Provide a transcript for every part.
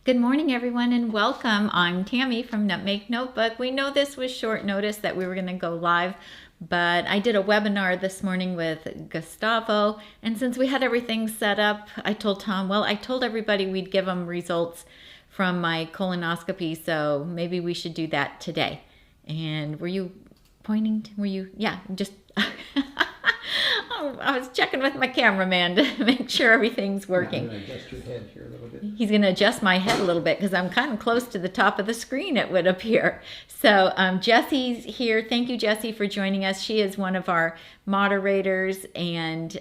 Good morning, everyone, and welcome. I'm Tami from Nutmeg Notebook. We know this was short notice that we were going to go live, but I did a webinar this morning with Gustavo, and since we had everything set up, I told Tom, I told everybody we'd give them results from my colonoscopy, so maybe we should do that today. And were you pointing? Yeah, just... I was checking with my cameraman to make sure everything's working. I'm going to adjust your head here a little bit. He's going to adjust my head a little bit because I'm kind of close to the top of the screen, it would appear. So Jessie's here. Thank you, Jessie, for joining us. She is one of our moderators, and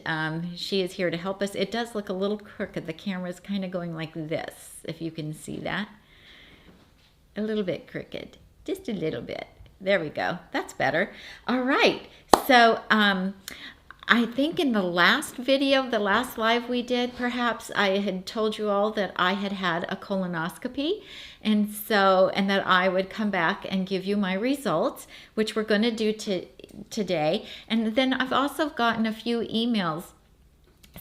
she is here to help us. It does look a little crooked. The camera's kind of going like this, if you can see that. A little bit crooked, just a little bit. There we go. That's better. All right. So I think in the last video, the last live we did, perhaps I had told you all that I had had a colonoscopy, and that I would come back and give you my results, which we're going to do today. And then I've also gotten a few emails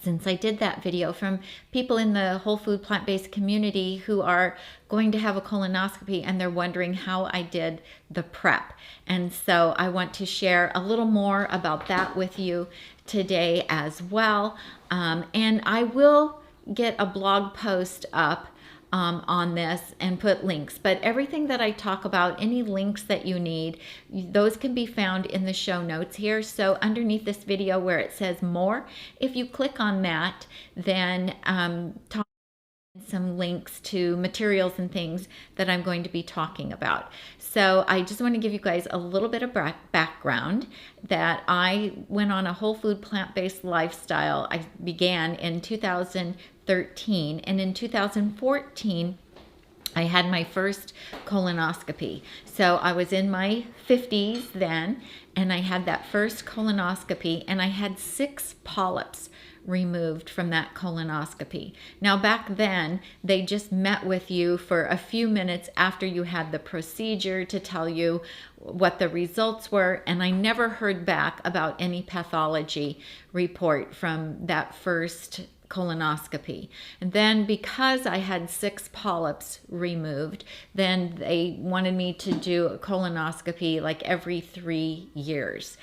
since I did that video from people in the whole food plant-based community who are going to have a colonoscopy, and they're wondering how I did the prep. And so I want to share a little more about that with you today as well. And I will get a blog post up on this and put links, but everything that I talk about, any links that you need, those can be found in the show notes here. So underneath this video where it says more, if you click on that, then some links to materials and things that I'm going to be talking about. So I just want to give you guys a little bit of background that I went on a whole food plant-based lifestyle. I began in 2013, and in 2014 I had my first colonoscopy. So I was in my 50s then, and I had that first colonoscopy, and I had 6 polyps removed from that colonoscopy. Now back then, they just met with you for a few minutes after you had the procedure to tell you what the results were, and I never heard back about any pathology report from that first colonoscopy. And then because I had 6 polyps removed, then they wanted me to do a colonoscopy like every 3 years.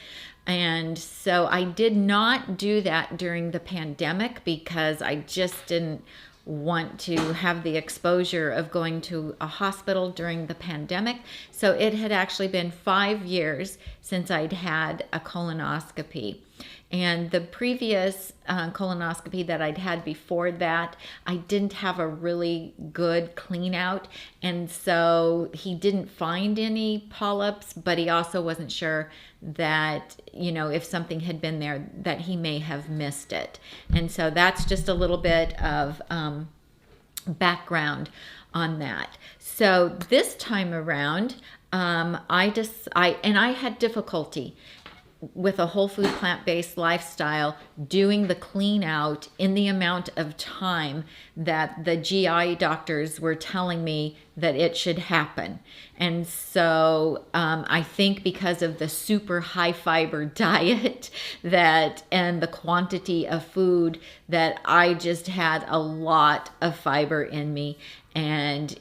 And so I did not do that during the pandemic because I just didn't want to have the exposure of going to a hospital during the pandemic. So it had actually been 5 years since I'd had a colonoscopy. And the previous colonoscopy that I'd had before that, I didn't have a really good clean out. And so he didn't find any polyps, but he also wasn't sure that, if something had been there, that he may have missed it. And so that's just a little bit of background on that. So this time around, I had difficulty with a whole food plant-based lifestyle doing the clean out in the amount of time that the GI doctors were telling me that it should happen. And so I think because of the super high fiber diet and the quantity of food, that I just had a lot of fiber in me, and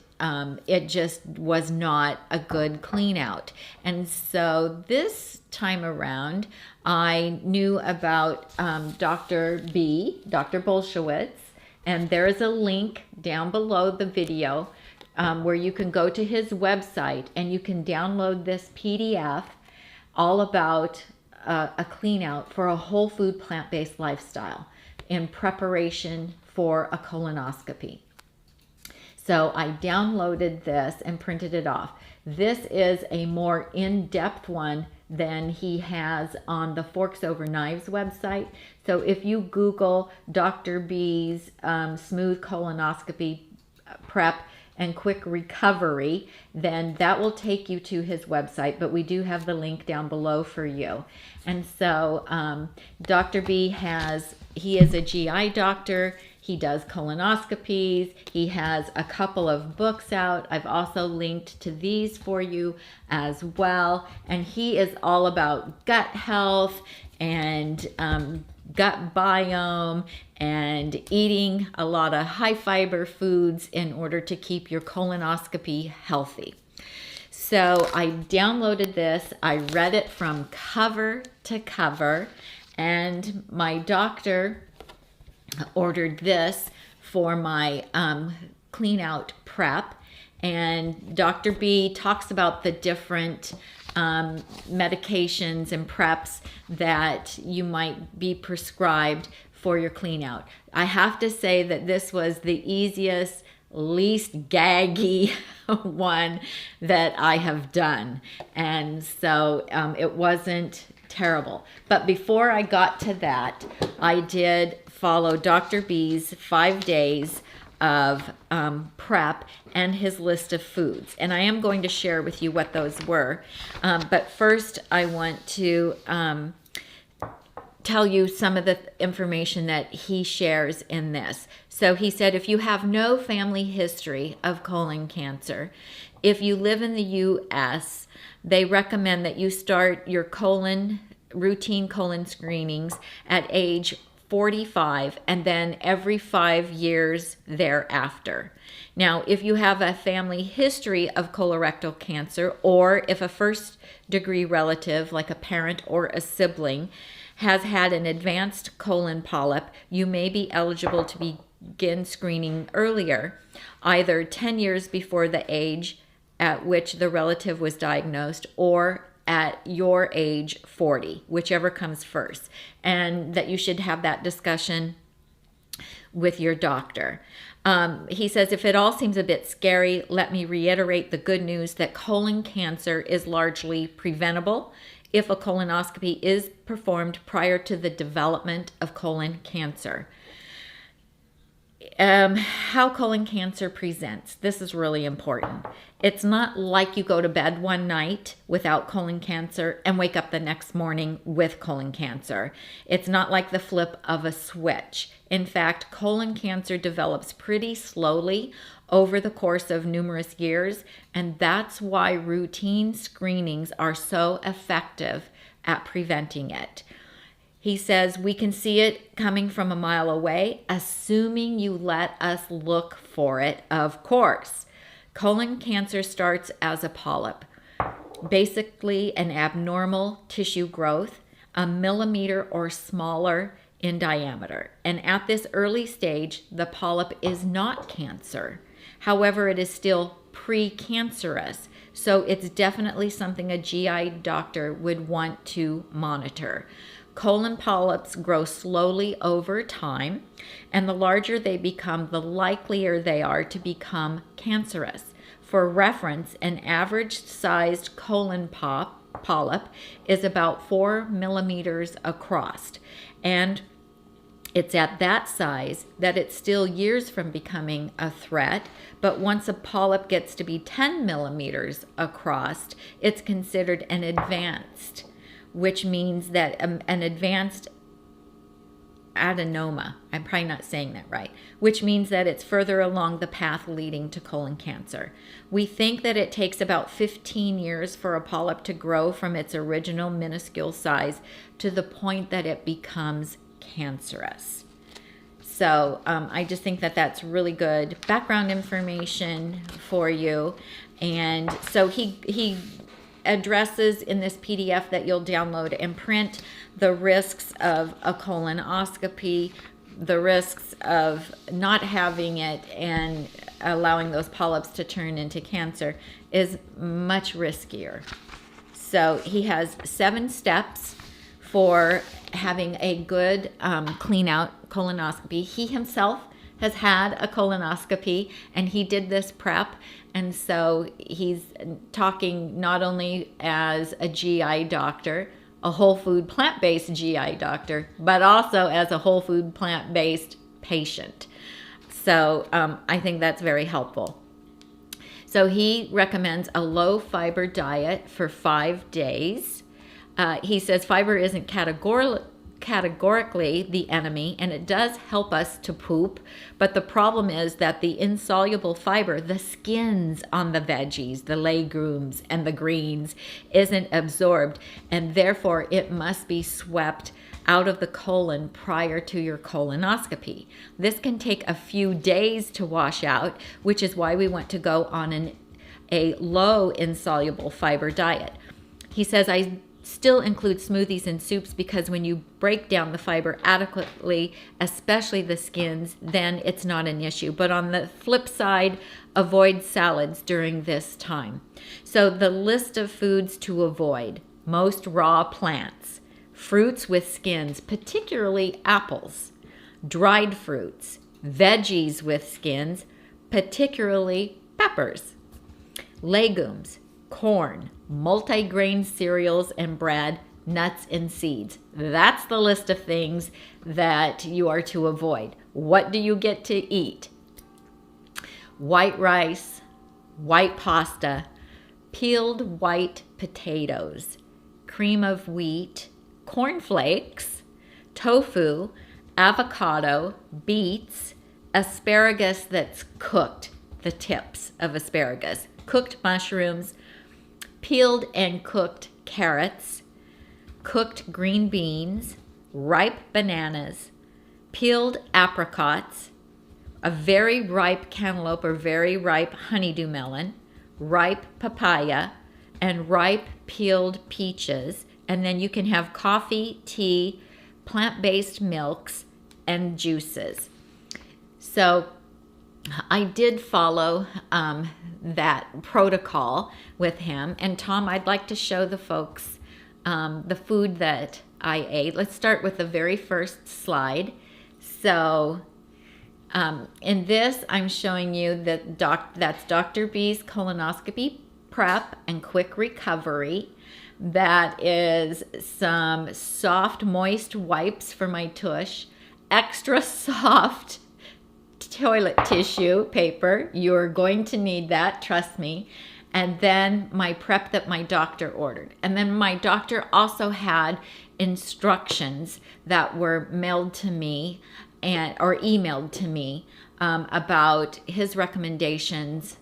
it just was not a good clean out. And so this time around, I knew about Dr. Bolshewitz, and there is a link down below the video where you can go to his website and you can download this PDF all about a clean out for a whole food plant-based lifestyle in preparation for a colonoscopy. So I downloaded this and printed it off. This is a more in-depth one than he has on the Forks Over Knives website. So if you Google Dr. B's smooth colonoscopy prep and quick recovery, then that will take you to his website, but we do have the link down below for you. And so Dr. B he is a GI doctor. He does colonoscopies. He has a couple of books out. I've also linked to these for you as well. And he is all about gut health and gut biome and eating a lot of high fiber foods in order to keep your colonoscopy healthy. So I downloaded this, I read it from cover to cover, and my doctor ordered this for my clean out prep. And Dr. B talks about the different medications and preps that you might be prescribed for your clean out. I have to say that this was the easiest, least gaggy one that I have done. And so it wasn't terrible. But before I got to that, I did follow Dr. B's 5 days of prep and his list of foods. And I am going to share with you what those were. But first, I want to tell you some of the information that he shares in this. So he said, if you have no family history of colon cancer, if you live in the U.S., they recommend that you start your routine colon screenings at age 45 and then every 5 years thereafter. Now, if you have a family history of colorectal cancer, or if a first degree relative, like a parent or a sibling, has had an advanced colon polyp, you may be eligible to begin screening earlier, either 10 years before the age at which the relative was diagnosed, or at your age 40, whichever comes first, and that you should have that discussion with your doctor. He says, if it all seems a bit scary, let me reiterate the good news that colon cancer is largely preventable if a colonoscopy is performed prior to the development of colon cancer. How colon cancer presents. This is really important. It's not like you go to bed one night without colon cancer and wake up the next morning with colon cancer. It's not like the flip of a switch. In fact, colon cancer develops pretty slowly over the course of numerous years, and that's why routine screenings are so effective at preventing it. He says, we can see it coming from a mile away, assuming you let us look for it, of course. Colon cancer starts as a polyp, basically an abnormal tissue growth, 1 millimeter or smaller in diameter. And at this early stage, the polyp is not cancer. However, it is still precancerous. So it's definitely something a GI doctor would want to monitor. Colon polyps grow slowly over time, and the larger they become, the likelier they are to become cancerous. For reference, an average-sized colon polyp is about 4 millimeters across, and it's at that size that it's still years from becoming a threat, but once a polyp gets to be 10 millimeters across, it's considered an advanced, which means that an advanced adenoma, I'm probably not saying that right, which means that it's further along the path leading to colon cancer. We think that it takes about 15 years for a polyp to grow from its original minuscule size to the point that it becomes cancerous. So I just think that that's really good background information for you. And so he addresses in this PDF that you'll download and print the risks of a colonoscopy, the risks of not having it and allowing those polyps to turn into cancer is much riskier. So he has 7 steps for having a good clean out colonoscopy. He himself has had a colonoscopy and he did this prep, and so he's talking not only as a GI doctor, a whole food plant-based GI doctor, but also as a whole food plant-based patient. So I think that's very helpful. So he recommends a low fiber diet for 5 days. He says fiber isn't categorically the enemy, and it does help us to poop, but the problem is that the insoluble fiber, the skins on the veggies, the legumes and the greens, isn't absorbed, and therefore it must be swept out of the colon prior to your colonoscopy. This can take a few days to wash out, which is why we want to go on a low insoluble fiber diet. He says, I still include smoothies and soups because when you break down the fiber adequately, especially the skins, then it's not an issue. But on the flip side, avoid salads during this time. So the list of foods to avoid: most raw plants, fruits with skins, particularly apples, dried fruits, veggies with skins, particularly peppers, legumes, corn, multigrain cereals and bread, nuts and seeds. That's the list of things that you are to avoid. What do you get to eat? White rice, white pasta, peeled white potatoes, cream of wheat, cornflakes, tofu, avocado, beets, asparagus that's cooked, the tips of asparagus, cooked mushrooms, peeled and cooked carrots, cooked green beans, ripe bananas, peeled apricots, a very ripe cantaloupe or very ripe honeydew melon, ripe papaya, and ripe peeled peaches. And then you can have coffee, tea, plant-based milks, and juices. So I did follow that protocol with him. And Tom, I'd like to show the folks the food that I ate. Let's start with the very first slide. So in this, I'm showing you that that's Dr. B's colonoscopy prep and quick recovery. That is some soft, moist wipes for my tush, extra soft toilet tissue paper. You're going to need that, trust me. And then my prep that my doctor ordered. And then my doctor also had instructions that were mailed to me or emailed to me about his recommendations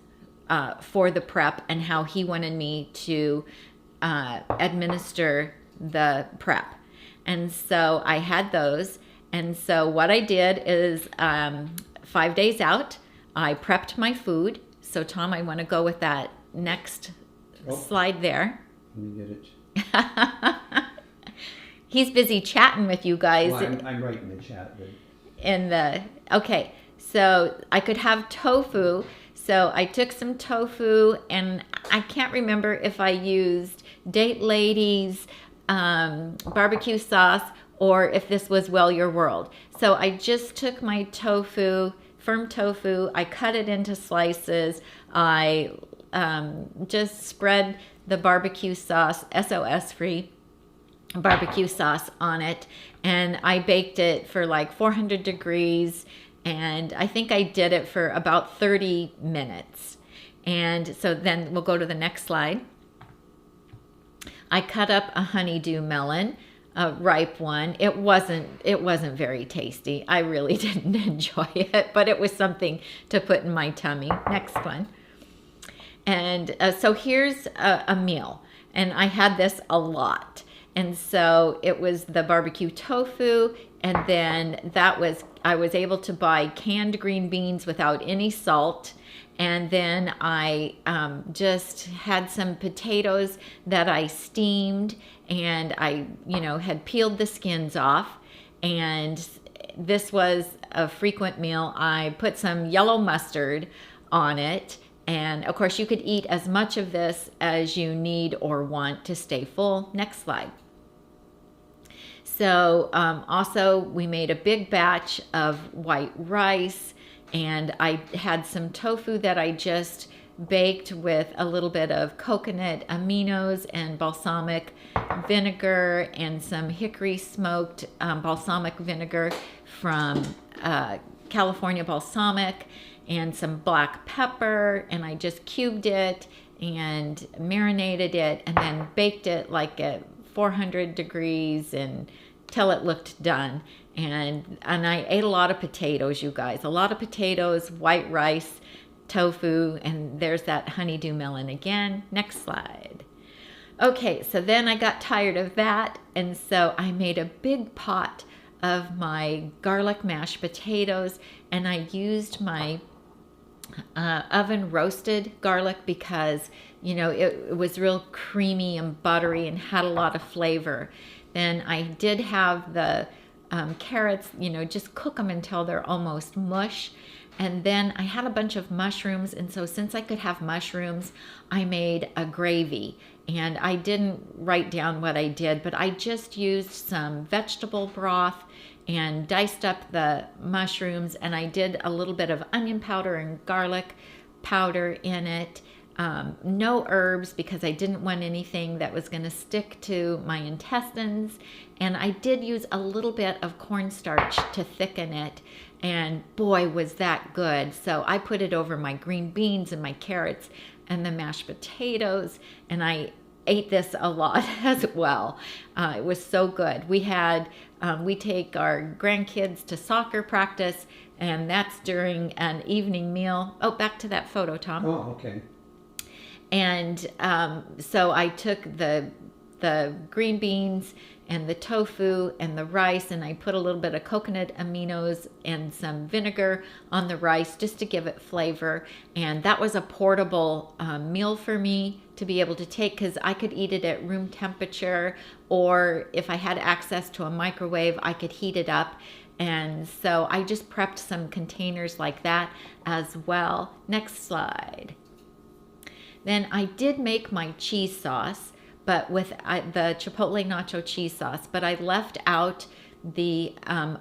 for the prep and how he wanted me to administer the prep. And so I had those. And so what I did is 5 days out, I prepped my food. So Tom, I want to go with that next slide there. Let me get it. He's busy chatting with you guys. Well, I'm right in the chat. Okay, so I could have tofu. So I took some tofu, and I can't remember if I used Date Lady's barbecue sauce or if this was Well Your World. So I just took my tofu, firm tofu, I cut it into slices, I just spread the barbecue sauce, SOS-free barbecue sauce on it, and I baked it for like 400 degrees, and I think I did it for about 30 minutes. And so then we'll go to the next slide. I cut up a honeydew melon, a ripe one. It wasn't very tasty. I really didn't enjoy it, but it was something to put in my tummy. Next one. And so here's a meal, and I had this a lot. And so it was the barbecue tofu, and then I was able to buy canned green beans without any salt. And then I just had some potatoes that I steamed, and I, had peeled the skins off. And this was a frequent meal. I put some yellow mustard on it. And of course, you could eat as much of this as you need or want to stay full. Next slide. So also, we made a big batch of white rice, and I had some tofu that I just baked with a little bit of coconut aminos and balsamic vinegar and some hickory smoked balsamic vinegar from California Balsamic, and some black pepper, and I just cubed it and marinated it and then baked it like at 400 degrees and till it looked done. And I ate a lot of potatoes, you guys. A lot of potatoes, white rice, tofu, and there's that honeydew melon again. Next slide. Okay, so then I got tired of that, and so I made a big pot of my garlic mashed potatoes, and I used my oven roasted garlic because, you know, it was real creamy and buttery and had a lot of flavor. Then I did have the carrots, you know, just cook them until they're almost mush. And then I had a bunch of mushrooms, and so since I could have mushrooms, I made a gravy. And I didn't write down what I did, but I just used some vegetable broth and diced up the mushrooms, and I did a little bit of onion powder and garlic powder in it. No herbs because I didn't want anything that was going to stick to my intestines. And I did use a little bit of cornstarch to thicken it. And boy, was that good. So I put it over my green beans and my carrots and the mashed potatoes. And I ate this a lot as well. It was so good. We take our grandkids to soccer practice, and that's during an evening meal. Oh, back to that photo, Tom. Oh, okay. And so I took the green beans and the tofu and the rice, and I put a little bit of coconut aminos and some vinegar on the rice just to give it flavor. And that was a portable meal for me to be able to take, because I could eat it at room temperature, or if I had access to a microwave, I could heat it up. And so I just prepped some containers like that as well. Next slide. Then I did make my cheese sauce, but with the chipotle nacho cheese sauce, but I left out the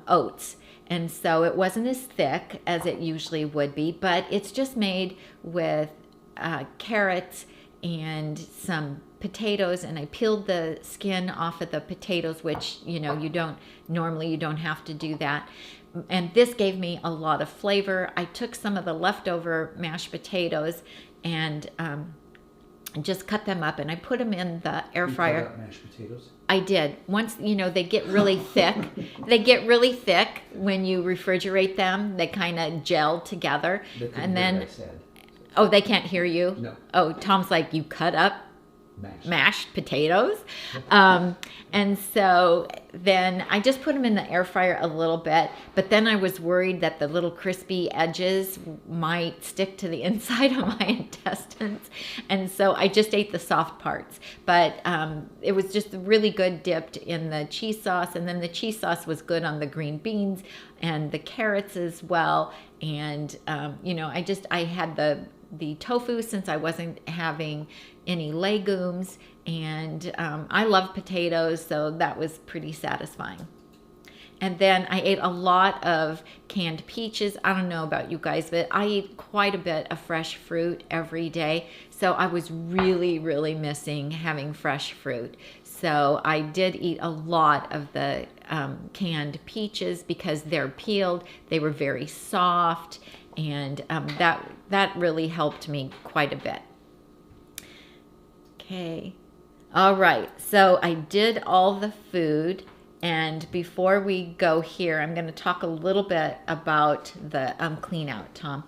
oats. And so it wasn't as thick as it usually would be, but it's just made with carrots and some potatoes, and I peeled the skin off of the potatoes, which, you know, you don't have to do that. And this gave me a lot of flavor. I took some of the leftover mashed potatoes and just cut them up, and I put them in the air fryer. Cut up mashed potatoes? I did. Once, you know, they get really thick. They get really thick when you refrigerate them. They kind of gel together. And then, oh, they can't hear you? No. Oh, Tom's like, you cut up mashed potatoes. And so then I just put them in the air fryer a little bit, but then I was worried that the little crispy edges might stick to the inside of my intestines. And so I just ate the soft parts, but it was just really good dipped in the cheese sauce. And then the cheese sauce was good on the green beans and the carrots as well. And, you know, I had the tofu since I wasn't having any legumes, and I love potatoes, so that was pretty satisfying. And then I ate a lot of canned peaches. I don't know about you guys, but I eat quite a bit of fresh fruit every day, so I was really, really missing having fresh fruit. So I did eat a lot of the canned peaches because they're peeled. They were very soft, and that really helped me quite a bit. Okay. All right. So I did all the food, and before we go here, I'm going to talk a little bit about the clean out, Tom.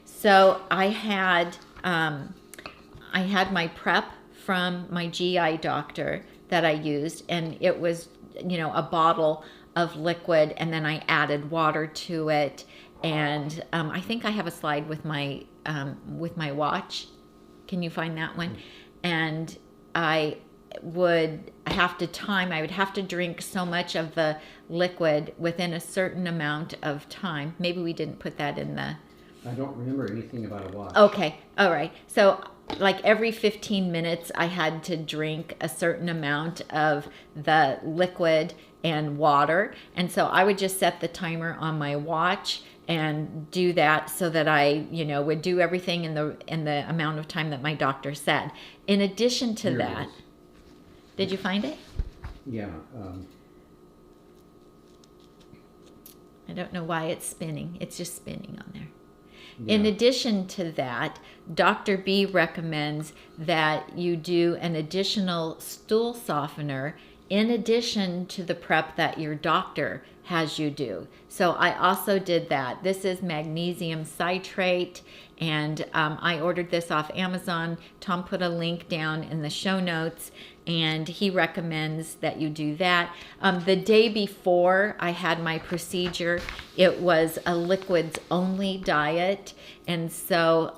So I had my prep from my GI doctor that I used, and it was, you know, a bottle of liquid, and then I added water to it. And I think I have a slide with my watch. Can you find that one? And I would have to drink so much of the liquid within a certain amount of time. Maybe we didn't put that in the... I don't remember anything about a watch. Okay, all right. So like every 15 minutes, I had to drink a certain amount of the liquid and water. And so I would just set the timer on my watch and do that so that I, you know, would do everything in the amount of time that my doctor said. In addition to that, did you find it? Yeah. I don't know why it's spinning. It's just spinning on there. In Yeah. addition to that, Dr. B recommends that you do an additional stool softener in addition to the prep that your doctor has you do. So I also did that. This is magnesium citrate, and I ordered this off Amazon. Tom put a link down in the show notes, and he recommends that you do that. The day before I had my procedure, it was a liquids only diet, and so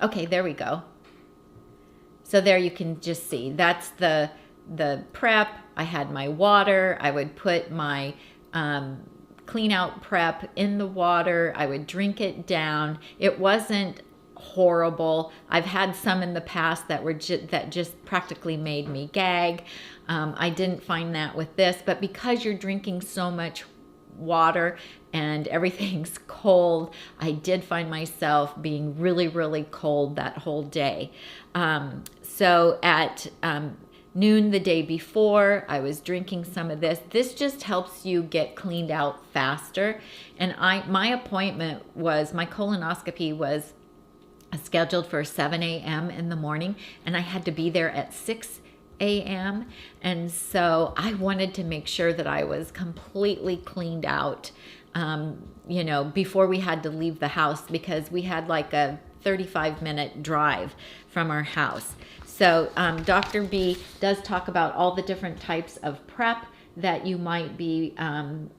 okay, there we go. So there you can just see that's the prep. I had my water. I would put my clean out prep in the water. I would drink it down. It wasn't horrible. I've had some in the past that were that just practically made me gag. I didn't find that with this, but because you're drinking so much water and everything's cold, I did find myself being really, really cold that whole day. So at noon the day before, I was drinking some of this. This just helps you get cleaned out faster. And my appointment was, my colonoscopy was scheduled for 7 a.m. in the morning, and I had to be there at 6 a.m. And so I wanted to make sure that I was completely cleaned out, before we had to leave the house, because we had like a 35-minute drive from our house. So Dr. B does talk about all the different types of prep that you might be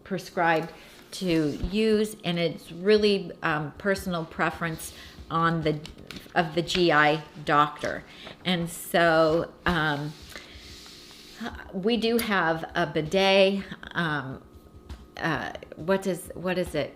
prescribed to use, and it's really personal preference of the GI doctor. And so we do have a bidet. What is it?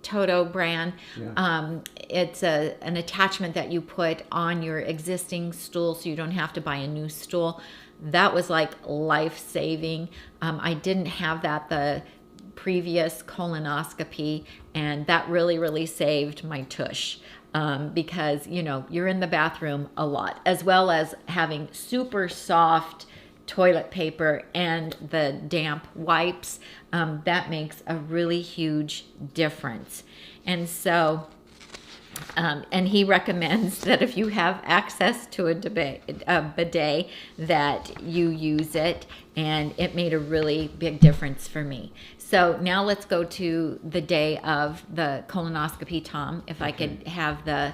Toto brand. Yeah. It's an attachment that you put on your existing stool, so you don't have to buy a new stool. That was like life-saving. I didn't have that the previous colonoscopy, and that really, really saved my tush. Because you're in the bathroom a lot, as well as having super soft toilet paper and the damp wipes. That makes a really huge difference. And so and he recommends that if you have access to a bidet, that you use it, and it made a really big difference for me. So now let's go to the day of the colonoscopy, Tom, if I could have the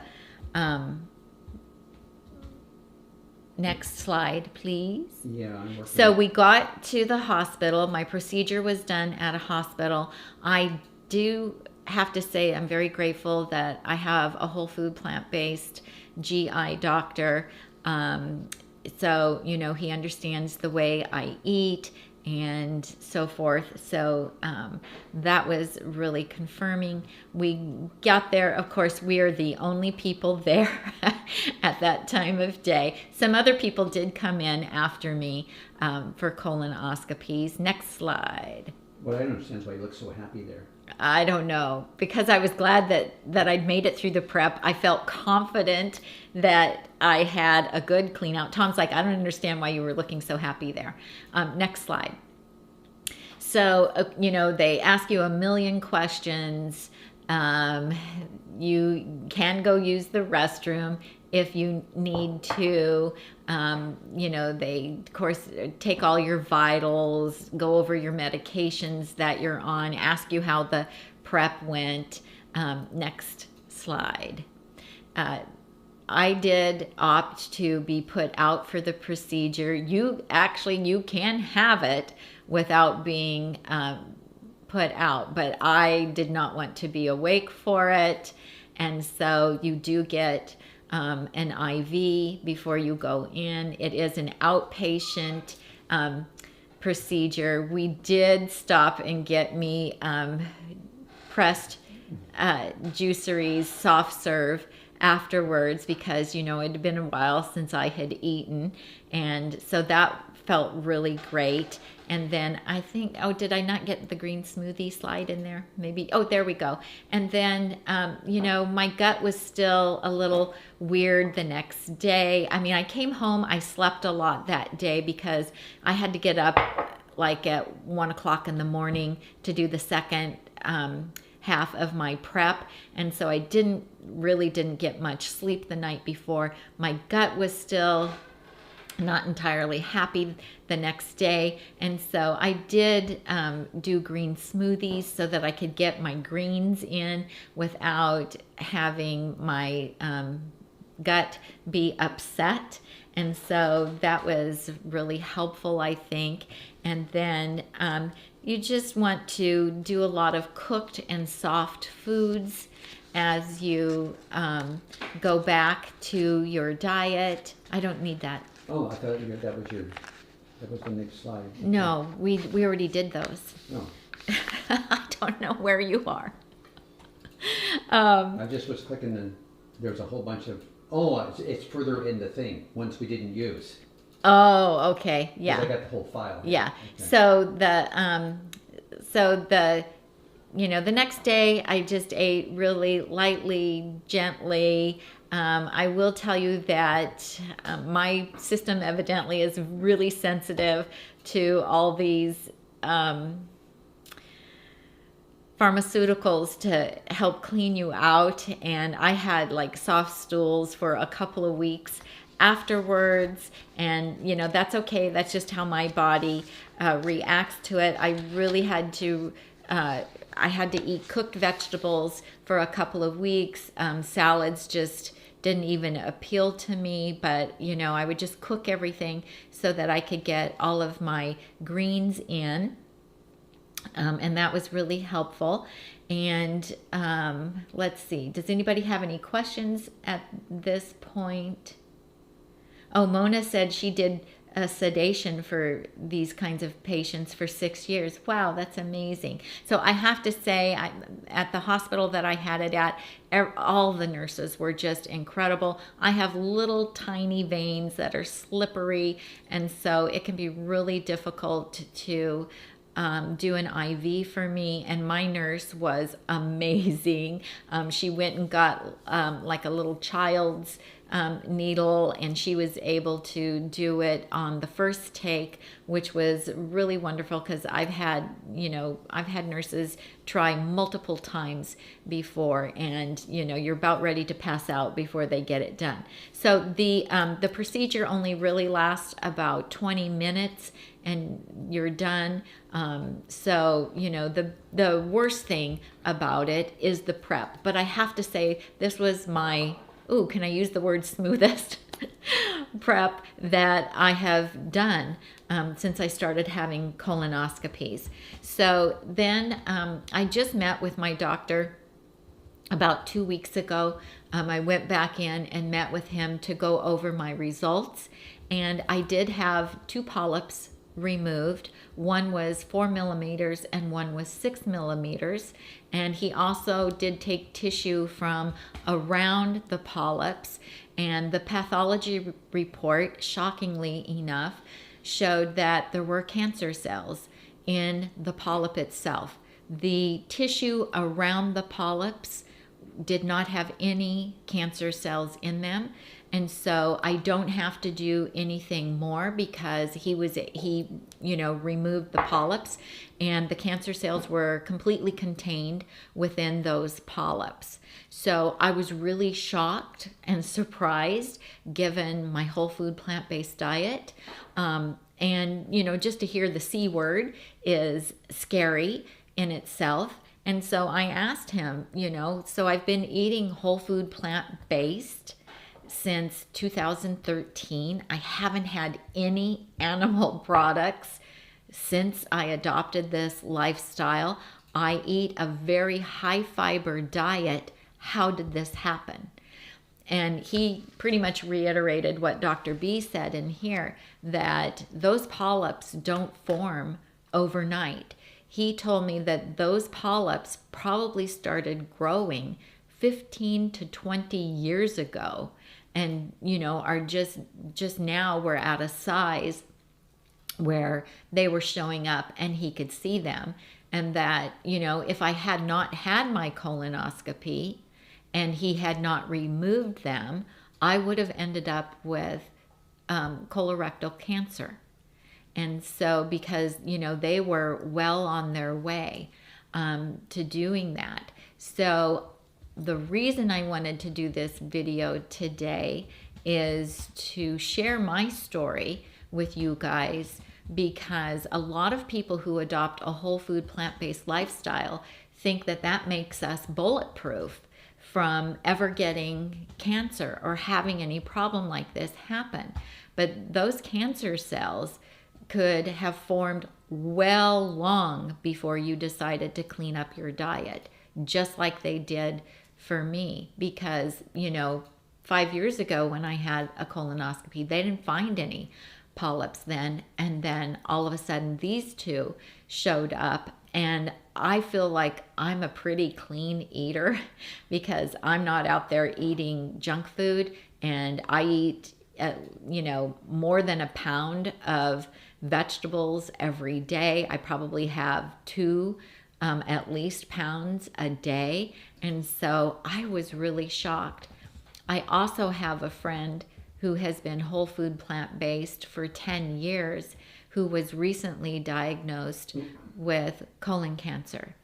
next slide, please. Yeah, I'm working. So we got to the hospital. My procedure was done at a hospital. I do have to say I'm very grateful that I have a whole food plant-based GI doctor. So, he understands the way I eat and so forth. So that was really confirming. We got there. Of course, we are the only people there at that time of day. Some other people did come in after me for colonoscopies. Next slide. What I don't understand is why you look so happy there. I don't know, because I was glad that I'd made it through the prep. I felt confident that I had a good clean out. Tom's like, I don't understand why you were looking so happy there. Next slide. So, they ask you a million questions. You can go use the restroom if you need to. They, of course, take all your vitals, go over your medications that you're on, ask you how the prep went. Next slide. I did opt to be put out for the procedure. You can have it without being put out, but I did not want to be awake for it. And so you do get an IV before you go in. It is an outpatient procedure. We did stop and get me pressed juiceries soft serve afterwards, because it had been a while since I had eaten, and so that felt really great. And then I think, did I not get the green smoothie slide in there? Maybe. Oh, there we go. And then, my gut was still a little weird the next day. I mean, I came home, I slept a lot that day because I had to get up like at 1 o'clock in the morning to do the second half of my prep. And so I really didn't get much sleep the night before. My gut was still not entirely happy the next day. And so I did do green smoothies so that I could get my greens in without having my gut be upset. And so that was really helpful, I think. And then you just want to do a lot of cooked and soft foods as you go back to your diet. I don't need that. Oh, I thought that was the next slide. No, we already did those. No, I don't know where you are. I just was clicking and there's a whole bunch of, it's further in the thing, ones we didn't use. Oh, okay. 'Cause Yeah. I got the whole file. Yeah. Okay. So the next day I just ate really lightly, gently. I will tell you that my system evidently is really sensitive to all these pharmaceuticals to help clean you out. And I had like soft stools for a couple of weeks afterwards, and that's okay. That's just how my body reacts to it. I really had to eat cooked vegetables for a couple of weeks. Salads just didn't even appeal to me, but I would just cook everything so that I could get all of my greens in. And that was really helpful. And let's see, does anybody have any questions at this point? Oh, Mona said she did a sedation for these kinds of patients for 6 years. Wow, that's amazing. So I have to say, at the hospital that I had it at, all the nurses were just incredible. I have little tiny veins that are slippery, and so it can be really difficult to do an IV for me, and my nurse was amazing. She went and got like a little child's needle, and she was able to do it on the first take, which was really wonderful because I've had nurses try multiple times before, and you're about ready to pass out before they get it done. So the procedure only really lasts about 20 minutes and you're done. So the worst thing about it is the prep, but I have to say this was my can I use the word smoothest prep that I have done since I started having colonoscopies. So then I just met with my doctor about 2 weeks ago. I went back in and met with him to go over my results, and I did have 2 polyps removed. One was 4 millimeters and one was 6 millimeters. And he also did take tissue from around the polyps, and the pathology report, shockingly enough, showed that there were cancer cells in the polyp itself. The tissue around the polyps did not have any cancer cells in them. And so I don't have to do anything more because he removed the polyps, and the cancer cells were completely contained within those polyps. So I was really shocked and surprised given my whole food plant-based diet. And just to hear the C word is scary in itself. And so I asked him, so I've been eating whole food plant-based since 2013. I haven't had any animal products since I adopted this lifestyle. I eat a very high fiber diet. How did this happen? And he pretty much reiterated what Dr. B said in here, that those polyps don't form overnight. He told me that those polyps probably started growing 15 to 20 years ago, and are just now we're at a size where they were showing up and he could see them. And that if I had not had my colonoscopy and he had not removed them, I would have ended up with colorectal cancer. And so because they were well on their way. to doing that. So the reason I wanted to do this video today is to share my story with you guys, because a lot of people who adopt a whole food plant-based lifestyle think that that makes us bulletproof from ever getting cancer or having any problem like this happen. But those cancer cells could have formed well long before you decided to clean up your diet, just like they did for me. Because, 5 years ago when I had a colonoscopy, they didn't find any polyps then, and then all of a sudden these two showed up. And I feel like I'm a pretty clean eater because I'm not out there eating junk food, and I eat more than a pound of vegetables every day. I probably have 2 at least pounds a day. And so I was really shocked. I also have a friend who has been whole food plant-based for 10 years, who was recently diagnosed with colon cancer.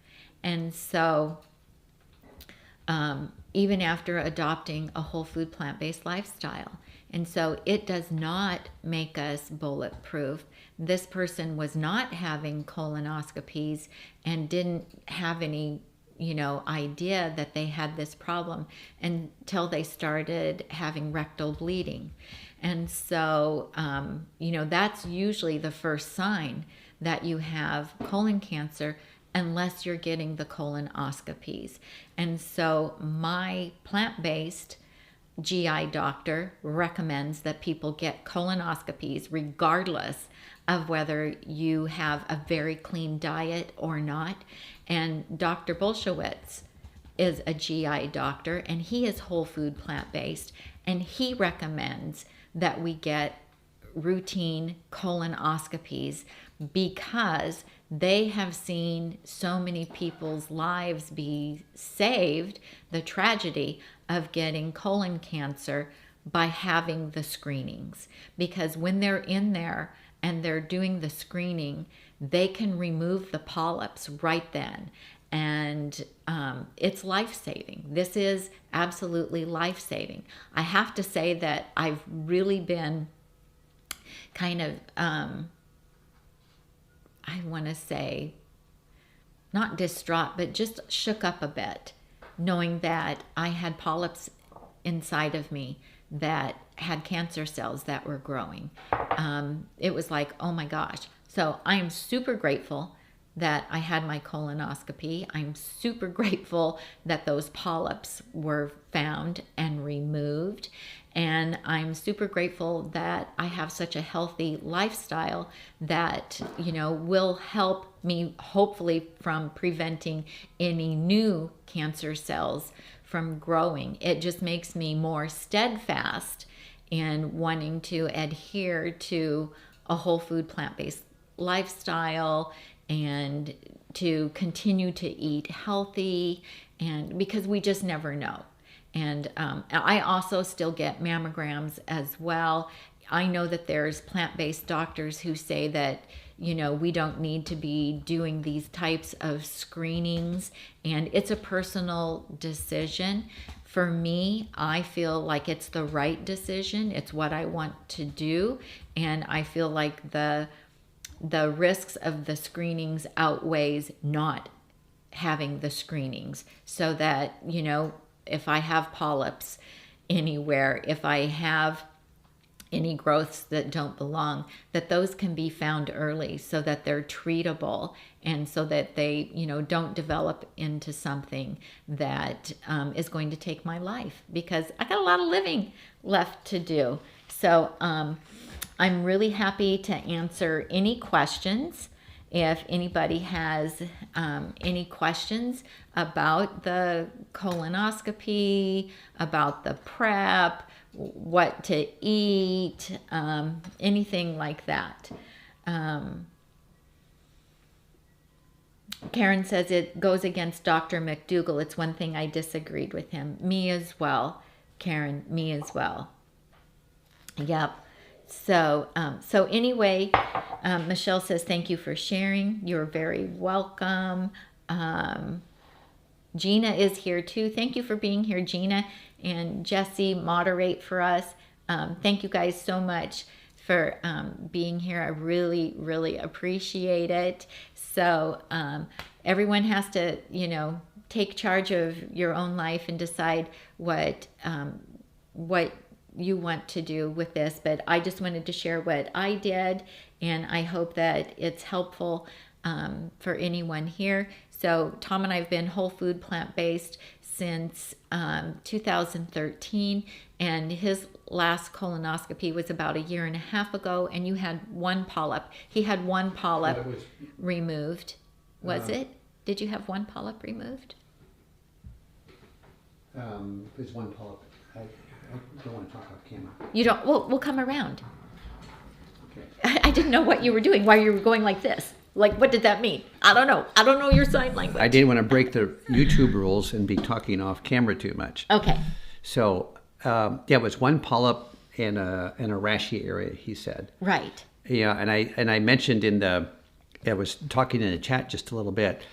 And so even after adopting a whole food plant-based lifestyle. And so it does not make us bulletproof. This person was not having colonoscopies and didn't have any idea that they had this problem until they started having rectal bleeding. And so, that's usually the first sign that you have colon cancer, unless you're getting the colonoscopies. And so my plant-based GI doctor recommends that people get colonoscopies regardless of whether you have a very clean diet or not. And Dr. Bolshewitz is a GI doctor, and he is whole food plant-based, and he recommends that we get routine colonoscopies because they have seen so many people's lives be saved, the tragedy of getting colon cancer, by having the screenings. Because when they're in there and they're doing the screening, they can remove the polyps right then. And it's life-saving. This is absolutely life-saving. I have to say that I've really been kind of, I want to say, not distraught, but just shook up a bit, knowing that I had polyps inside of me that had cancer cells that were growing. It was like, oh my gosh. So I am super grateful that I had my colonoscopy. I'm super grateful that those polyps were found and removed. And I'm super grateful that I have such a healthy lifestyle that, will help me hopefully from preventing any new cancer cells from growing. It just makes me more steadfast in wanting to adhere to a whole food plant-based lifestyle and to continue to eat healthy, and because we just never know. And I also still get mammograms as well. I know that there's plant-based doctors who say that, we don't need to be doing these types of screenings, and it's a personal decision. For me, I feel like it's the right decision. It's what I want to do, and I feel like the risks of the screenings outweighs not having the screenings, so that, if I have polyps anywhere, if I have any growths that don't belong, that those can be found early so that they're treatable, and so that they, don't develop into something that is going to take my life, because I got a lot of living left to do. So I'm really happy to answer any questions. If anybody has any questions about the colonoscopy, about the prep, what to eat, anything like that. Karen says it goes against Dr. McDougall. It's one thing I disagreed with him. Me as well, Karen, me as well. Yep. So anyway, Michelle says, thank you for sharing. You're very welcome. Gina is here too. Thank you for being here, Gina. And Jesse, moderate for us. Thank you guys so much for being here. I really, really appreciate it. So everyone has to, take charge of your own life and decide what you want to do with this. But I just wanted to share what I did, and I hope that it's helpful for anyone here. So Tom and I have been whole food plant-based since 2013, and his last colonoscopy was about 1.5 years ago, and you had one polyp. He had one polyp removed. Was it? Did you have one polyp removed? There's one polyp. I don't want to talk off camera. You don't? We'll come around. Okay. I didn't know what you were doing, why you were going like this. Like, what did that mean? I don't know. I don't know your sign language. I didn't want to break the YouTube rules and be talking off camera too much. Okay. So, it was one polyp in a rashy area, he said. Right. Yeah, and I mentioned I was talking in the chat just a little bit.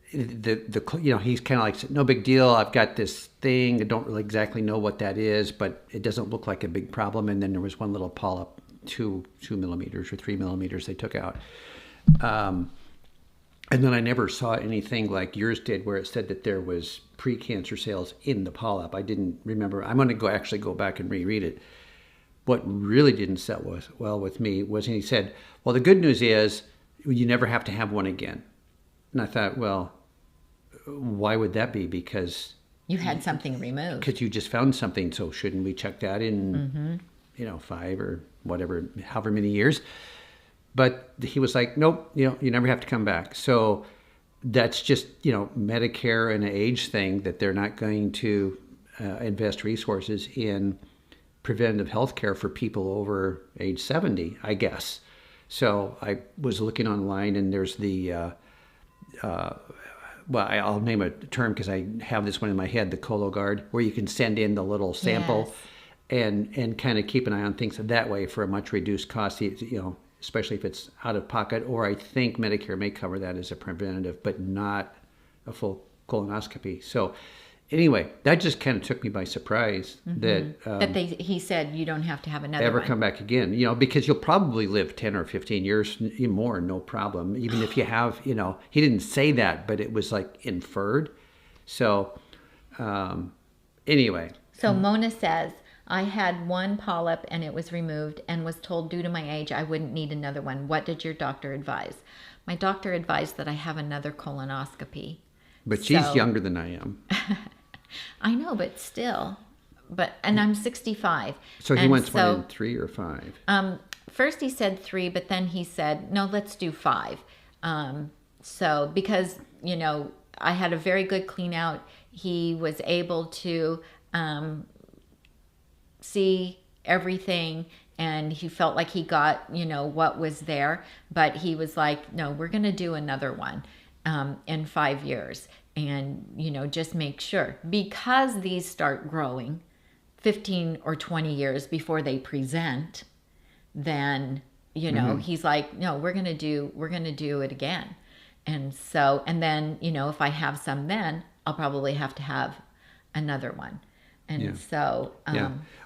He's kind of like, no big deal. I've got this thing. I don't really exactly know what that is, but it doesn't look like a big problem. And then there was one little polyp, 2 millimeters or 3 millimeters they took out. And then I never saw anything like yours did, where it said that there was precancer cells in the polyp. I didn't remember. I'm going to go back and reread it. What really didn't set well with me was, he said, well, the good news is you never have to have one again. And I thought, well, why would that be? Because you had something removed. Because you just found something. So shouldn't we check that in, 5 or whatever, however many years? But he was like, nope, you never have to come back. So that's just, Medicare and an age thing, that they're not going to invest resources in preventative health care for people over age 70, I guess. So I was looking online, and there's the, I'll name a term because I have this one in my head, the Cologuard, where you can send in the little sample. Yes. and kind of keep an eye on things that way for a much reduced cost, especially if it's out of pocket. Or I think Medicare may cover that as a preventative, but not a full colonoscopy. So anyway, that just kind of took me by surprise that he said you don't have to have another ever one. Come back again, because you'll probably live 10 or 15 years more, no problem. Even if you have, he didn't say that, but it was like inferred. So anyway. So Mona says, I had one polyp and it was removed, and was told due to my age I wouldn't need another one. What did your doctor advise? My doctor advised that I have another colonoscopy. But she's younger than I am. I know, but still. And I'm 65. So he wants one in 3 or 5? First he said 3, but then he said, no, let's do 5. So because, I had a very good clean out, he was able to see everything, and he felt like he got, what was there. But he was like, no, we're going to do another one in 5 years. And, just make sure, because these start growing 15 or 20 years before they present, then, he's like, no, we're going to do it again. And so, and then, if I have some, then I'll probably have to have another one. And so,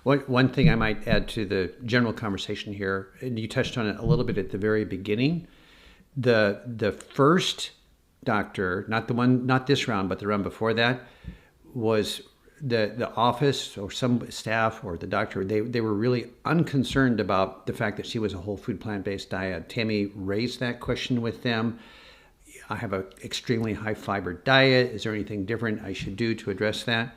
one thing I might add to the general conversation here, and you touched on it a little bit at the very beginning, the first doctor, not this round, but the round before that, was the office or some staff or the doctor. They were really unconcerned about the fact that she was a whole food plant-based diet. Tami raised that question with them. I have an extremely high fiber diet. Is there anything different I should do to address that?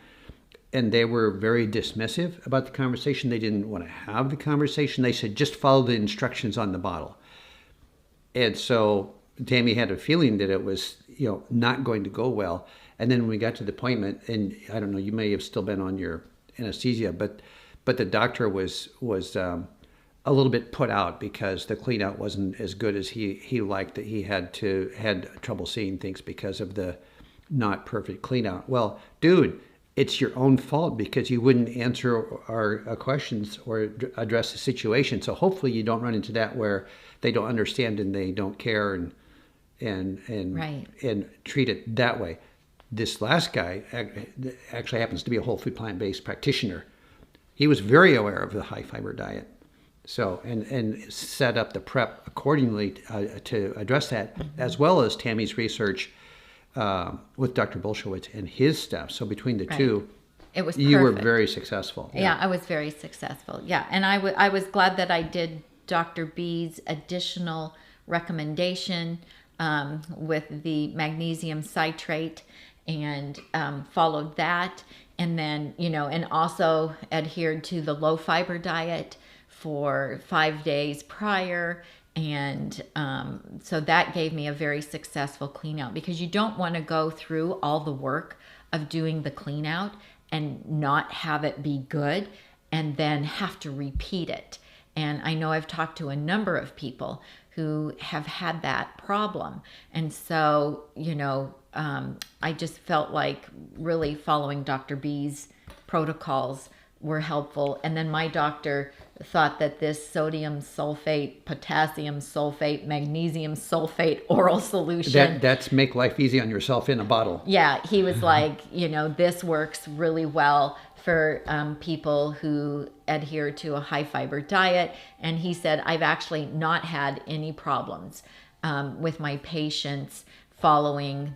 And they were very dismissive about the conversation. They didn't want to have the conversation. They said, just follow the instructions on the bottle. And so Tami had a feeling that it was, not going to go well. And then when we got to the appointment, and I don't know, you may have still been on your anesthesia, but the doctor was a little bit put out because the clean out wasn't as good as he liked, that he had trouble seeing things because of the not perfect clean out. Well, dude, it's your own fault because you wouldn't answer our questions or address the situation. So hopefully you don't run into that where they don't understand and they don't care, and and Right. and treat it that way. This last guy actually happens to be a whole food plant-based practitioner. He was very aware of the high fiber diet, so and set up the prep accordingly to address that, as well as Tami's research with Dr. Bolshewitz and his stuff. So between the two, it was you were perfect. very successful. Yeah, I was very successful. Yeah, and I was glad that I did Dr. B's additional recommendation with the magnesium citrate, and followed that, and then and also adhered to the low fiber diet for 5 days prior. And so that gave me a very successful clean out, because you don't want to go through all the work of doing the clean out and not have it be good and then have to repeat it. And I know I've talked to a number of people who have had that problem. And so, I just felt like really following Dr. B's protocols were helpful. And then my doctor thought that this sodium sulfate, potassium sulfate, magnesium sulfate oral solution. That's make life easy on yourself in a bottle. Yeah, he was like, this works really well for people who adhere to a high fiber diet. And he said, I've actually not had any problems with my patients following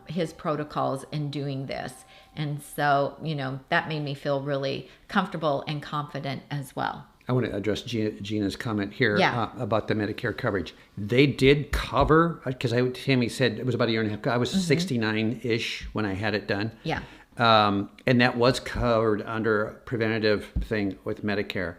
his protocols and doing this. And so, that made me feel really comfortable and confident as well. I want to address Gina's comment here Yeah. about the Medicare coverage. They did cover, because Tami said it was about a year and a half ago. I was 69-ish when I had it done. Yeah. And that was covered under a preventative thing with Medicare.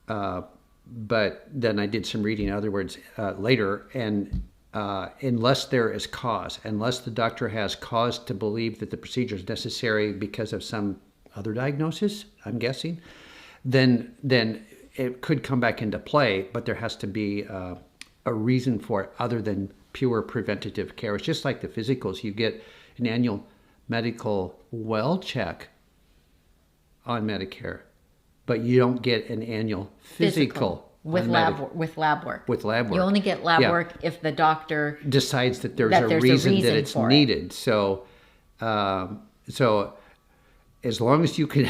But then I did some reading, in other words, later, and unless there is cause, unless the doctor has cause to believe that the procedure is necessary because of some other diagnosis, I'm guessing, then it could come back into play, but there has to be a reason for it other than pure preventative care. It's just like the physicals. You get an annual medical well check on Medicare, but you don't get an annual physical with on lab work. With lab work. You only get lab Yeah. work if the doctor decides that there's a reason that it's for it. needed. So as long as you can,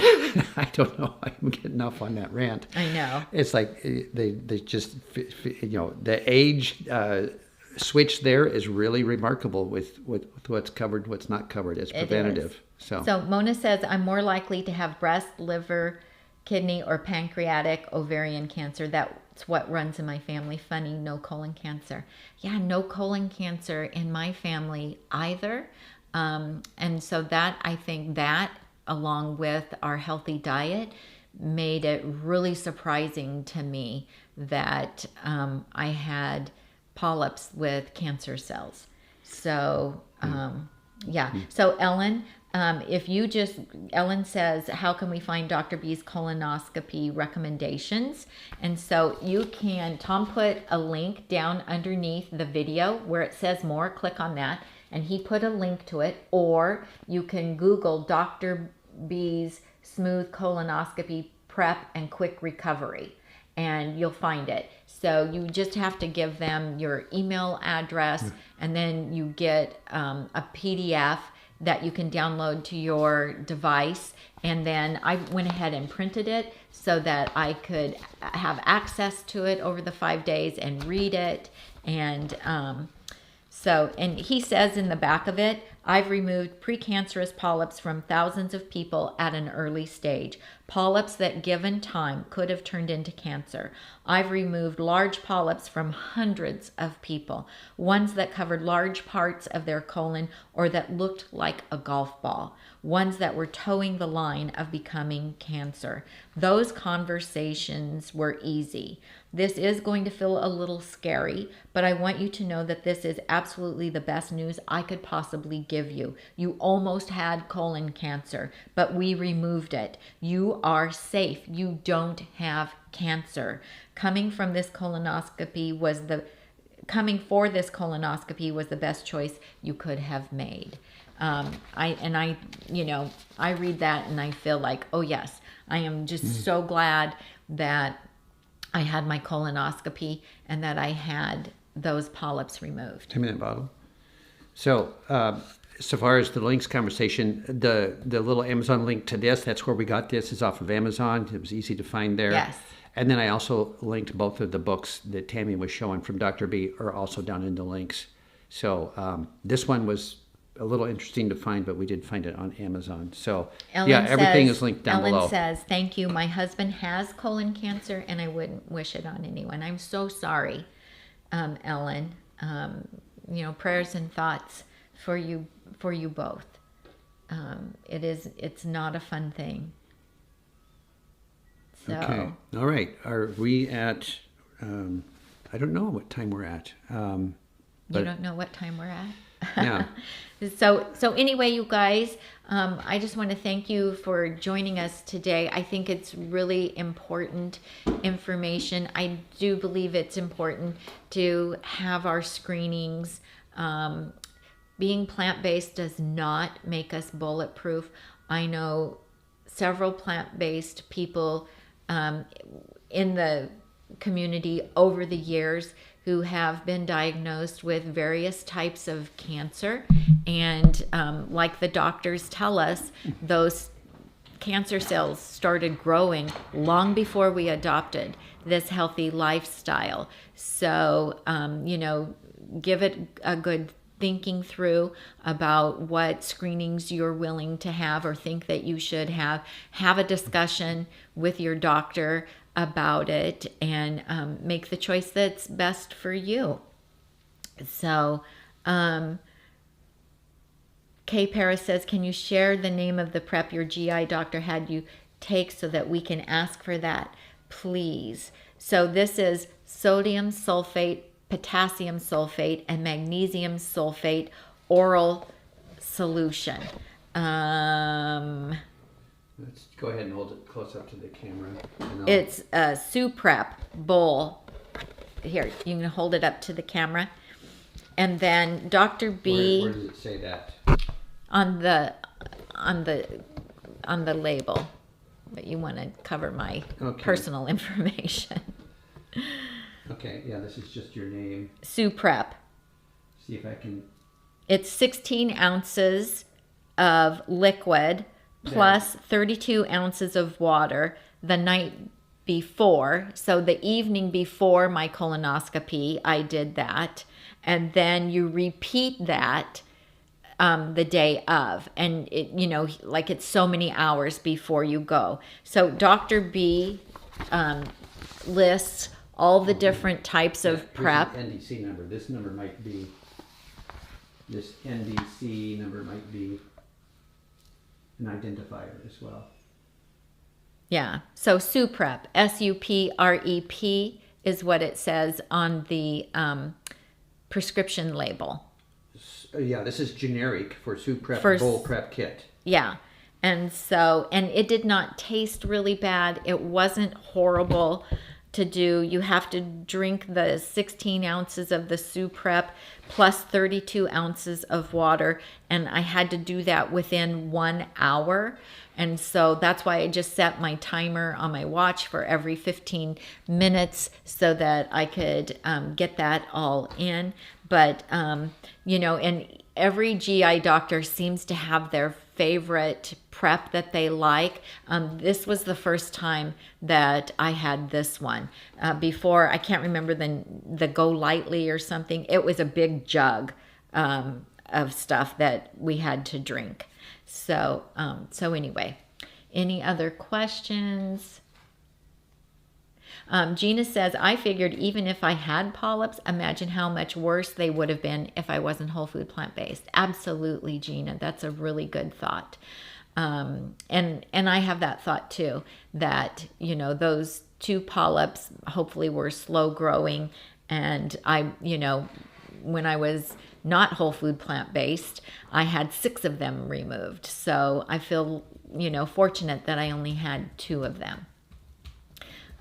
I don't know, I'm getting off on that rant. I know. It's like they just, the age switch there is really remarkable with what's covered, what's not covered. It's preventative. So Mona says, I'm more likely to have breast, liver, kidney, or pancreatic ovarian cancer. That's what runs in my family. Funny, no colon cancer. Yeah, no colon cancer in my family either. And so I think that, along with our healthy diet, made it really surprising to me that I had polyps with cancer cells. So, yeah. So Ellen, Ellen says, how can we find Dr. B's colonoscopy recommendations? And so Tom put a link down underneath the video where it says more. Click on that, and he put a link to it. Or you can Google Dr. B's smooth colonoscopy prep and quick recovery, and you'll find it. So you just have to give them your email address, and then you get a PDF that you can download to your device. And then I went ahead and printed it so that I could have access to it over the 5 days and read it. And and he says in the back of it, I've removed precancerous polyps from thousands of people at an early stage. Polyps that, given time, could have turned into cancer. I've removed large polyps from hundreds of people, ones that covered large parts of their colon or that looked like a golf ball, ones that were towing the line of becoming cancer. Those conversations were easy. This is going to feel a little scary, but I want you to know that this is absolutely the best news I could possibly give you. You almost had colon cancer, but we removed it. You are safe. You don't have cancer. Coming for this colonoscopy was the best choice you could have made. I read that and I feel like, oh yes, I am just so glad that I had my colonoscopy and that I had those polyps removed. 10-minute bottle. So, so far as the links conversation, the little Amazon link to this, that's where we got this, is off of Amazon. It was easy to find there. Yes. And then I also linked both of the books that Tami was showing from Dr. B are also down in the links. So this one was a little interesting to find, but we did find it on Amazon. So everything is linked down below. Ellen says, thank you. My husband has colon cancer and I wouldn't wish it on anyone. I'm so sorry, Ellen. Prayers and thoughts for you both. It's not a fun thing. So. Okay. All right. Are we at, I don't know what time we're at. You don't know what time we're at? Yeah. So anyway, you guys, I just want to thank you for joining us today. I think it's really important information. I do believe it's important to have our screenings. Being plant-based does not make us bulletproof. I know several plant-based people in the community over the years who have been diagnosed with various types of cancer. And like the doctors tell us, those cancer cells started growing long before we adopted this healthy lifestyle. So, give it a good thinking through about what screenings you're willing to have or think that you should have a discussion with your doctor about it, and make the choice that's best for you. So Kay Paris says, can you share the name of the prep your GI doctor had you take so that we can ask for that, please? So this is sodium sulfate, potassium sulfate, and magnesium sulfate oral solution. Let's go ahead and hold it close up to the camera. It's a Suprep bowl. Here, you can hold it up to the camera. And then Dr. B. Where does it say that? On the label. But you want to cover my personal information. Okay, yeah, this is just your name. Suprep. See if I can. It's 16 ounces of liquid plus 32 ounces of water the night before. So the evening before my colonoscopy, I did that. And then you repeat that the day of. And it, it's so many hours before you go. So Dr. B lists all the different types of prep. Here's the NDC number. This NDC number might be an identifier as well. Yeah. So Suprep, SUPREP is what it says on the prescription label. Yeah, this is generic for Suprep bowl prep kit. Yeah. And it did not taste really bad. It wasn't horrible to do. You have to drink the 16 ounces of the Suprep plus 32 ounces of water. And I had to do that within 1 hour. And so that's why I just set my timer on my watch for every 15 minutes so that I could get that all in. But, and every GI doctor seems to have their favorite prep that they like. This was the first time that I had this one. Before, I can't remember the Go Lightly or something. It was a big jug of stuff that we had to drink. So anyway, any other questions? Gina says, I figured even if I had polyps, imagine how much worse they would have been if I wasn't whole food plant-based. Absolutely, Gina. That's a really good thought. And I have that thought too, that, those 2 polyps hopefully were slow growing. And when I was not whole food plant-based, I had 6 of them removed. So I feel, fortunate that I only had 2 of them.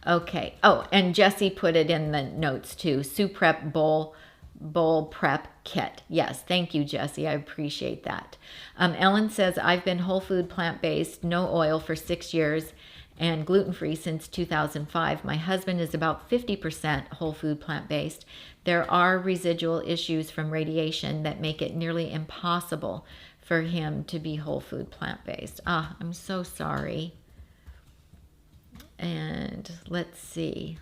Okay. Oh, and Jesse put it in the notes too. Suprep bowl prep kit. Yes. Thank you, Jesse. I appreciate that. Ellen says, I've been whole food plant-based, no oil for 6 years and gluten-free since 2005. My husband is about 50% whole food plant-based. There are residual issues from radiation that make it nearly impossible for him to be whole food plant-based. I'm so sorry. And let's see.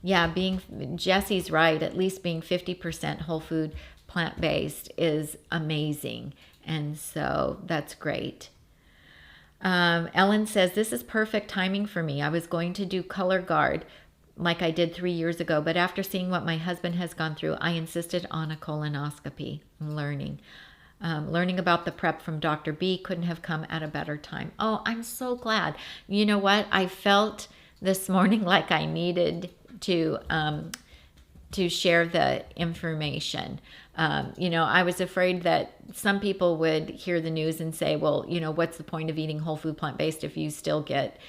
Yeah, Jesse's right. At least being 50% whole food plant-based is amazing. And so that's great. Ellen says, this is perfect timing for me. I was going to do color guard like I did 3 years ago, but after seeing what my husband has gone through, I insisted on a colonoscopy. I'm learning. Learning about the prep from Dr. B couldn't have come at a better time. Oh, I'm so glad. You know what? I felt this morning like I needed to share the information. I was afraid that some people would hear the news and say, well, what's the point of eating whole food plant-based if you still get,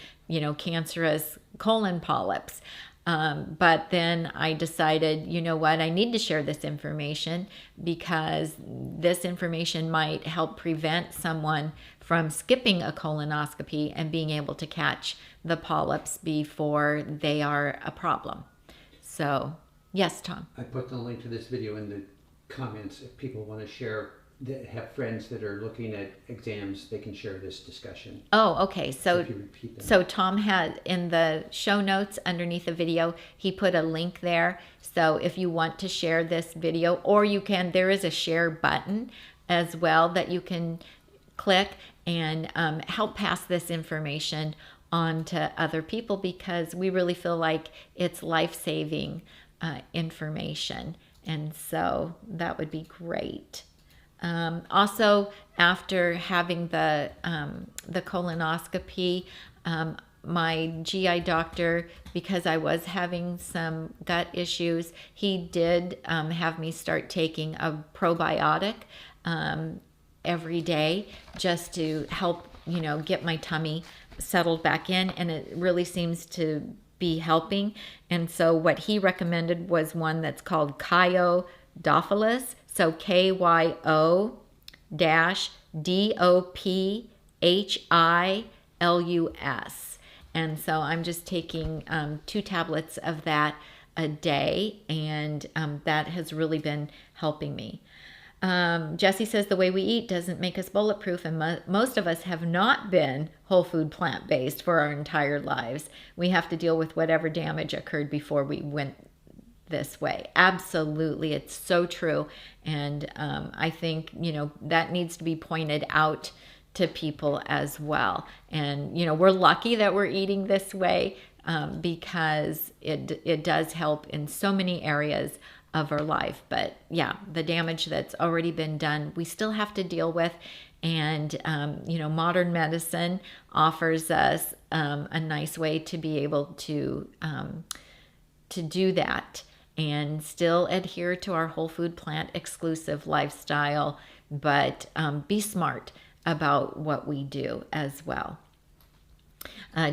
cancerous colon polyps? But then I decided, you know what, I need to share this information because this information might help prevent someone from skipping a colonoscopy and being able to catch the polyps before they are a problem. So, yes, Tom. I put the link to this video in the comments. If people want to share, that have friends that are looking at exams, they can share this discussion. Oh, okay. So if you repeat them. So Tom had in the show notes underneath the video, he put a link there. So if you want to share this video, or there is a share button as well that you can click and help pass this information on to other people, because we really feel like it's life-saving information. And so that would be great. Also, after having the colonoscopy, my GI doctor, because I was having some gut issues, he did have me start taking a probiotic every day just to help, get my tummy settled back in. And it really seems to be helping. And so what he recommended was one that's called Kyodophilus. So KYO-DOPHILUS. And so I'm just taking 2 tablets of that a day, and that has really been helping me. Jesse says the way we eat doesn't make us bulletproof, and most of us have not been whole food plant-based for our entire lives. We have to deal with whatever damage occurred before we went this way. Absolutely. It's so true. And I think, that needs to be pointed out to people as well. And, we're lucky that we're eating this way because it does help in so many areas of our life. But yeah, the damage that's already been done, we still have to deal with. And, modern medicine offers us a nice way to be able to do that and still adhere to our whole food plant exclusive lifestyle, but be smart about what we do as well.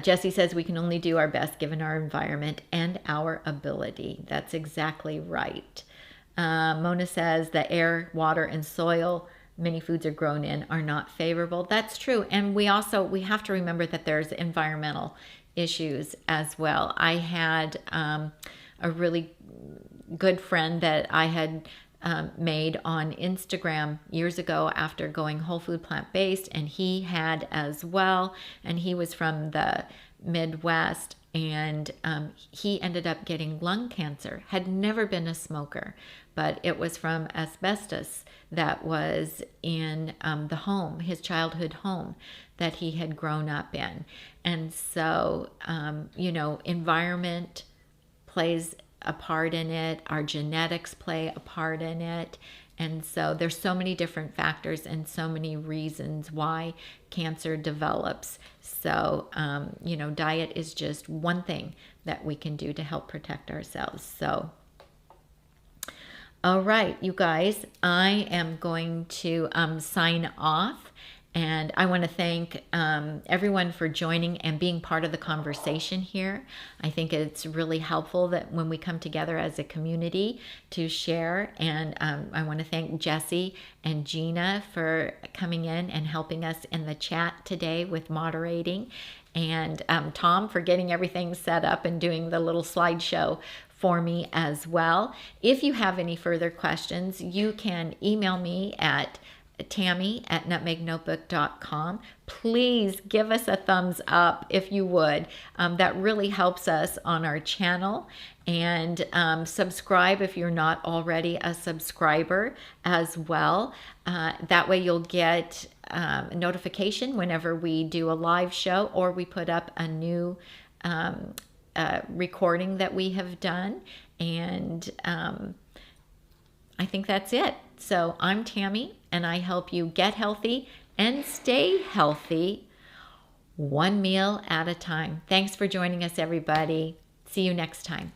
Jesse says we can only do our best given our environment and our ability. That's exactly right. Mona says the air, water, and soil many foods are grown in are not favorable. That's true. And we have to remember that there's environmental issues as well. I had a really good friend that I had made on Instagram years ago after going whole food plant-based, and he had as well, and he was from the Midwest, and he ended up getting lung cancer. Had never been a smoker, but it was from asbestos that was in the home, his childhood home that he had grown up in. And so environment plays a part in it, our genetics play a part in it, and so there's so many different factors and so many reasons why cancer develops. So diet is just one thing that we can do to help protect ourselves. So all right, you guys, I am going to sign off. And I want to thank everyone for joining and being part of the conversation here. I think it's really helpful that when we come together as a community to share. And I want to thank Jesse and Gina for coming in and helping us in the chat today with moderating. and Tom for getting everything set up and doing the little slideshow for me as well. If you have any further questions, you can email me at Tami@nutmegnotebook.com. Please give us a thumbs up if you would. That really helps us on our channel. And subscribe if you're not already a subscriber as well. That way you'll get a notification whenever we do a live show or we put up a new recording that we have done. And I think that's it. So I'm Tami, and I help you get healthy and stay healthy one meal at a time. Thanks for joining us, everybody. See you next time.